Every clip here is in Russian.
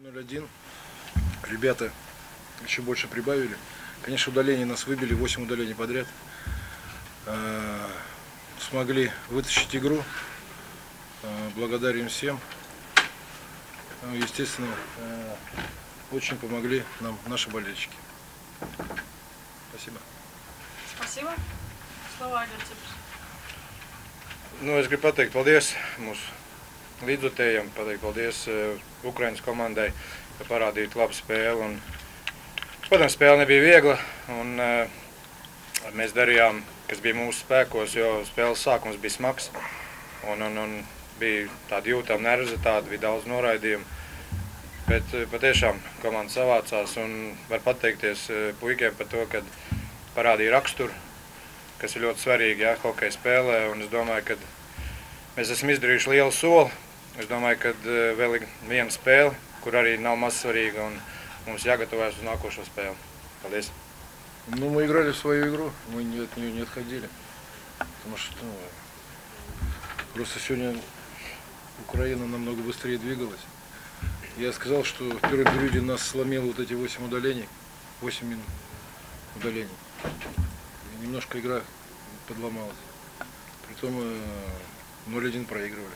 0-1. Ребята еще больше прибавили. Конечно, удаления нас выбили, 8 удалений подряд. Смогли вытащить игру. Благодарим всем. Естественно, очень помогли нам наши болельщики. Спасибо. Spasiba. Slava Aģercības. Es gribu pateikt paldies mūsu līdzjutējiem, pateikt paldies Ukrainas komandai, ka parādīja labu spēli. Protams, spēle nebija viegla, un mēs darījām, kas bija mūsu spēkos, jo spēles sākums bija smags. Un bija tādi jūtami nervozitāti, bija daudz noraidījumu. Bet patiešām komanda savācās un var pateikties puikiem par to, ka parādīja raksturu, kas ir ļoti svarīgi hokeja spēlē. Un es domāju, ka mēs esam izdarījuši lielu soli. Es domāju, ka vēl ir viena spēle, kur arī nav maz svarīga, un mums jāgatavojas uz nākošo spēli. Paldies! Ну, мы играли в свою игру, мы от нее не отходили. Потому что просто сегодня Украина намного быстрее двигалась. Я сказал, что в первом периоде нас сломило вот эти 8 удалений, 8 минут удалений. И немножко игра подломалась. Притом 0-1 проигрывали.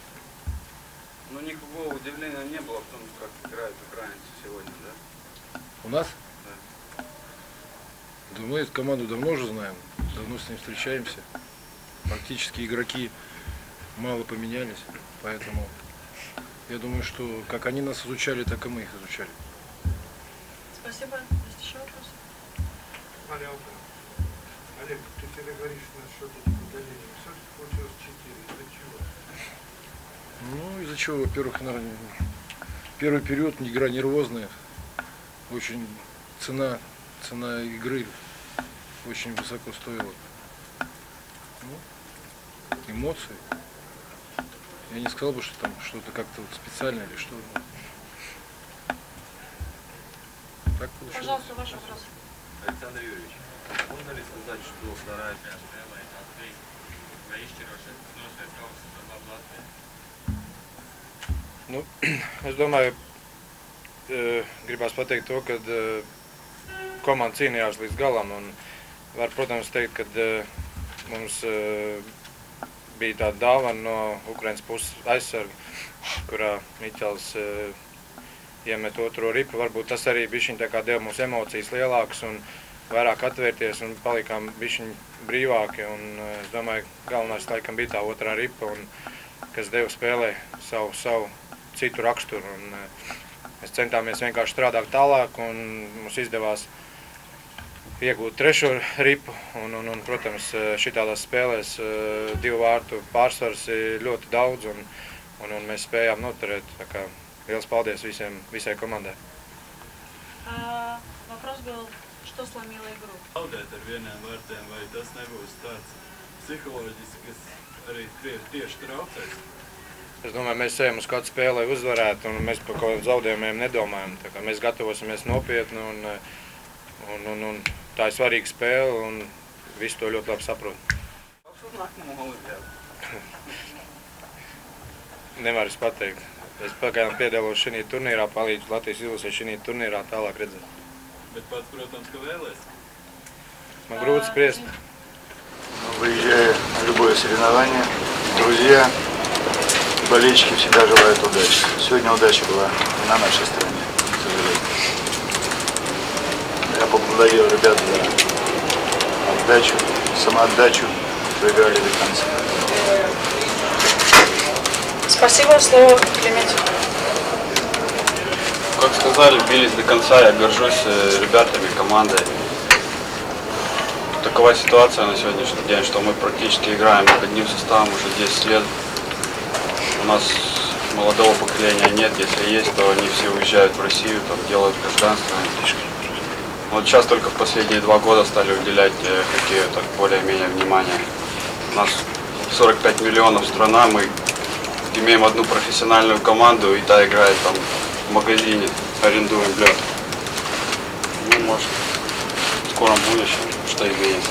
Но никакого удивления не было в том, как играют украинцы сегодня, да? У нас? Да. Да мы эту команду давно уже знаем, давно с ней встречаемся. Практически игроки мало поменялись, поэтому я думаю, что как они нас изучали, так и мы их изучали. Спасибо. Есть еще вопрос? Олег, ты всегда говоришь насчет этих удалений. Все-таки получилось 4. Из-за чего? Ну, из-за чего, во-первых, наверное, первый период игра нервозная. Очень цена игры очень высоко стоила. Ну, эмоции. Я не сказал бы, что там что-то как-то вот специальное или что. Так получилось. Пожалуйста, ваш вопрос. Александр Юрьевич, можно ли сказать, что вторая часть Nu, es domāju, gribās pateikt to, ka komanda cīnījās līdz galam. Un var, protams, teikt, ka mums bija tāda dāvana no Ukrainas puses aizsarga, kurā Miķels iemet otro ripu. Varbūt tas arī bišķiņ tā kā deva mums emocijas lielākas un vairāk atvērties un palikām bišķiņ brīvāki. Un es domāju, galvenais laikam bija tā otrā ripa, un, kas deva spēlē savu citu raksturu. Un mēs centāmies vienkārši strādāt tālāk, un mums izdevās iegūt trešo ripu. Un protams, šitādās spēlēs 2 vārtu pārsvars ir ļoti daudz, un mēs spējām noturēt. Tā kā liels paldies visai komandai. Вопрос был, что сломило игру? Zaudēt ar vieniem vārtiem, vai tas nebūs tāds psiholoģiski, kas arī tieši traucēs? Es domāju, mēs ejam uz kādu spēli, lai uzvarētu, un mēs par kādiem zaudējumiem nedomājam. Tā kā mēs gatavosimies nopietni, un tā ir svarīga spēle, un visi to ļoti labi saprot. Nevaru pateikt. Es pagaidām piedalos šī turnīrā, palīdzu Latvijas izlasē šī turnīrā tālāk redzēt. Bet pats, protams, ka vēlēs. Man grūti spriest. Выезжая на любое соревнование, друзья, болельщики всегда желают удачи. Сегодня удача была на нашей стороне, к сожалению. Я поблагодарил ребят за отдачу, самоотдачу, проиграли до конца. Спасибо. Слово Клементьев. Как сказали, бились до конца. Я горжусь ребятами, командой. Такова ситуация на сегодняшний день, что мы практически играем одним составом уже 10 лет. У нас молодого поколения нет, если есть, то они все уезжают в Россию, там делают гражданство. Вот сейчас только в последние 2 года стали уделять хоккею так более-менее внимание. У нас 45 миллионов страна, мы имеем одну профессиональную команду, и та играет там в магазине, арендуем лед. Ну, может, в скором будущем что изменится.